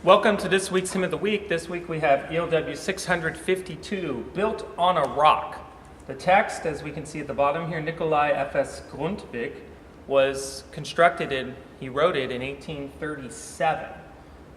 Welcome to this week's Hymn of the Week. This week we have ELW 652, Built on a Rock. The text, as we can see at the bottom here, Nikolai F.S. Grundtvig, was constructed he wrote it in 1837.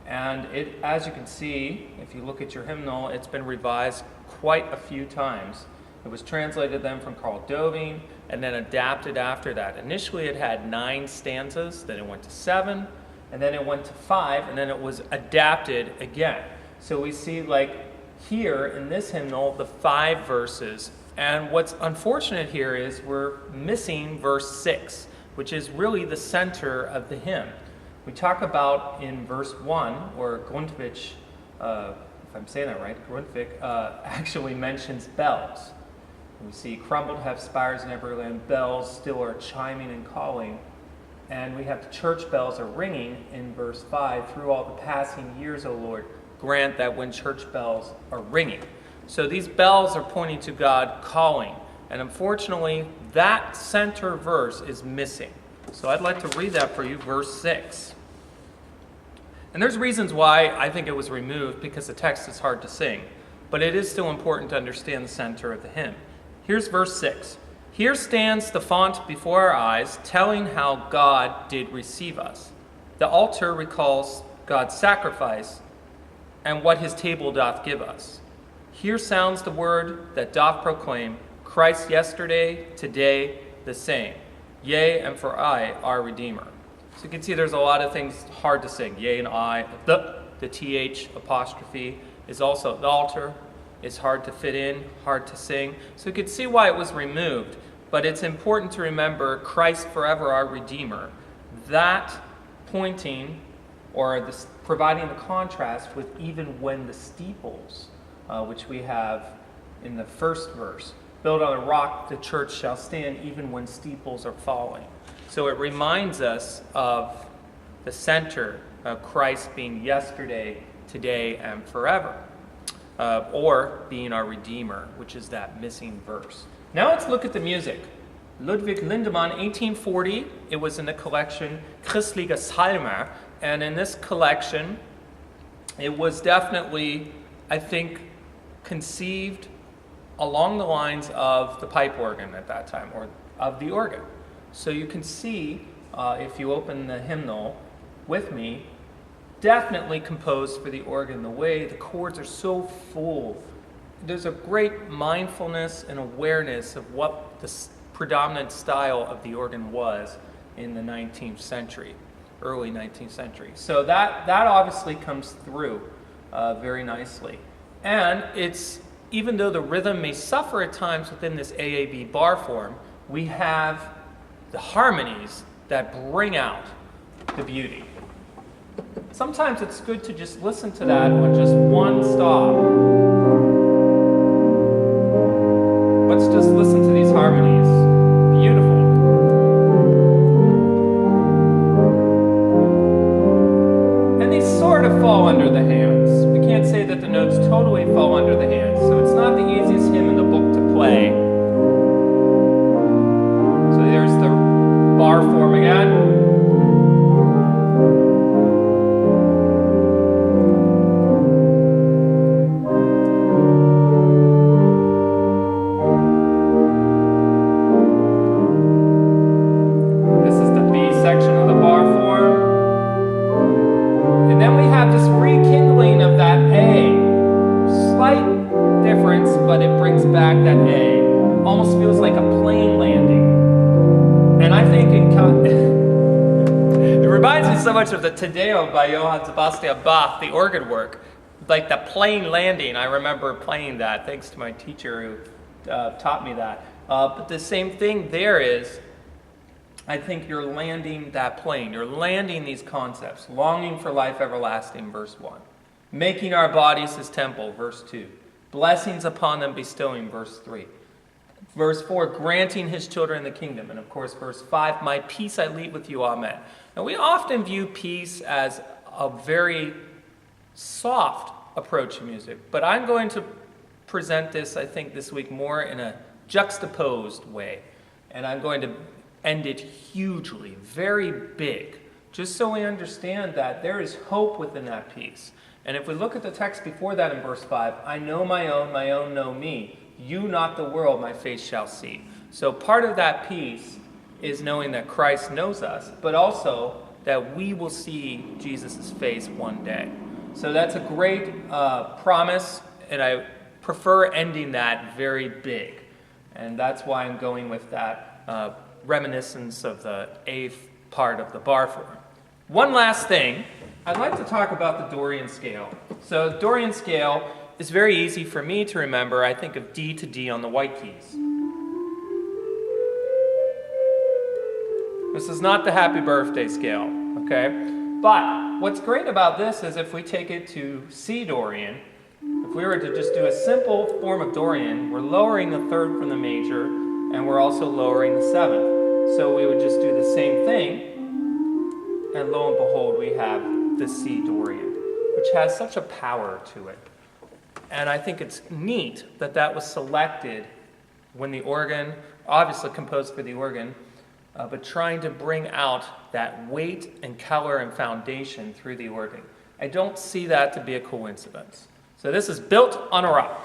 And it, as you can see, if you look at your hymnal, it's been revised quite a few times. It was translated then from Carl Doving and then adapted after that. Initially it had 9 stanzas, then it went to 7, and then it went to 5, and then it was adapted again. So we see, like here in this hymnal, the 5 verses. And what's unfortunate here is we're missing verse 6, which is really the center of the hymn. We talk about in verse 1, where Grundtvig, if I'm saying that right, Grundtvig actually mentions bells. We see crumbled have spires in every land, bells still are chiming and calling. And we have the church bells are ringing in verse 5, through all the passing years, O Lord, grant that when church bells are ringing. So these bells are pointing to God calling. And unfortunately, that center verse is missing. So I'd like to read that for you, verse 6. And there's reasons why I think it was removed, because the text is hard to sing. But it is still important to understand the center of the hymn. Here's verse 6. Here stands the font before our eyes, telling how God did receive us. The altar recalls God's sacrifice and what his table doth give us. Here sounds the word that doth proclaim, Christ yesterday, today, the same. Yea, and for I, our Redeemer. So you can see there's a lot of things hard to sing. Yea and I, the TH apostrophe is also the altar. It's hard to fit in, hard to sing. So you can see why it was removed. But it's important to remember Christ forever our Redeemer. That pointing or this, providing the contrast with even when the steeples, which we have in the first verse, built on a rock the church shall stand even when steeples are falling. So it reminds us of the center of Christ being yesterday, today, and forever. Or being our Redeemer, which is that missing verse. Now let's look at the music. Ludwig Lindemann, 1840, it was in the collection Christliche Psalmer, and in this collection, it was definitely, I think, conceived along the lines of the pipe organ at that time, or of the organ. So you can see, if you open the hymnal with me, definitely composed for the organ. The way the chords are so full. There's a great mindfulness and awareness of what the predominant style of the organ was in the 19th century, early 19th century. So that obviously comes through very nicely. And it's, even though the rhythm may suffer at times within this AAB bar form, we have the harmonies that bring out the beauty. Sometimes it's good to just listen to that on just one stop. Let's just listen to these harmonies. Beautiful. And these sort of fall under the hands. We can't say that the notes totally fall under the hands. So it's not the easiest hymn in the book to play. So there's the bar form again. So much of the Te Deum by Johann Sebastian Bach, the organ work, like the plane landing. I remember playing that thanks to my teacher who taught me that. But the same thing there is, I think you're landing that plane. You're landing these concepts. Longing for life everlasting, verse 1. Making our bodies his temple, verse 2. Blessings upon them bestowing, verse 3. Verse 4, granting his children the kingdom. And of course, verse 5, my peace I leave with you, amen. Now, we often view peace as a very soft approach to music, but I'm going to present this, I think, this week more in a juxtaposed way. And I'm going to end it hugely, very big, just so we understand that there is hope within that peace. And if we look at the text before that in verse 5, I know my own know me. You, not the world, my face shall see. So part of that peace is knowing that Christ knows us, but also that we will see Jesus' face one day. So that's a great promise, and I prefer ending that very big. And that's why I'm going with that reminiscence of the 8th part of the bar form. One last thing, I'd like to talk about the Dorian scale. So the Dorian scale is very easy for me to remember. I think of D to D on the white keys. This is not the happy birthday scale, okay? But what's great about this is if we take it to C Dorian, if we were to just do a simple form of Dorian, we're lowering the 3rd from the major, and we're also lowering the 7th. So we would just do the same thing, and lo and behold, we have the C Dorian, which has such a power to it. And I think it's neat that that was selected when the organ, obviously composed for the organ, but trying to bring out that weight and color and foundation through the organ. I don't see that to be a coincidence. So this is built on a rock.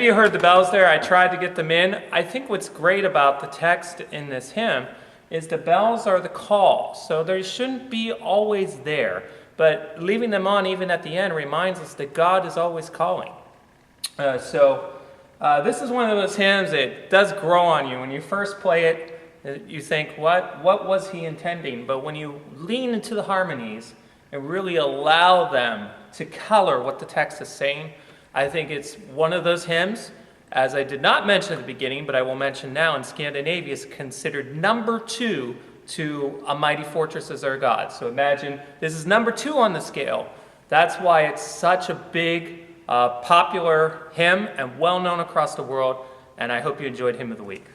you heard the bells there. I tried to get them in. I think what's great about the text in this hymn is the bells are the call. So they shouldn't be always there, but leaving them on even at the end reminds us that God is always calling. This is one of those hymns that does grow on you. When you first play it, you think, what was he intending? But when you lean into the harmonies and really allow them to color what the text is saying, I think it's one of those hymns, as I did not mention at the beginning, but I will mention now, in Scandinavia, is considered number 2 to A Mighty Fortress Is Our God. So imagine this is number 2 on the scale. That's why it's such a big, popular hymn and well known across the world, and I hope you enjoyed Hymn of the Week.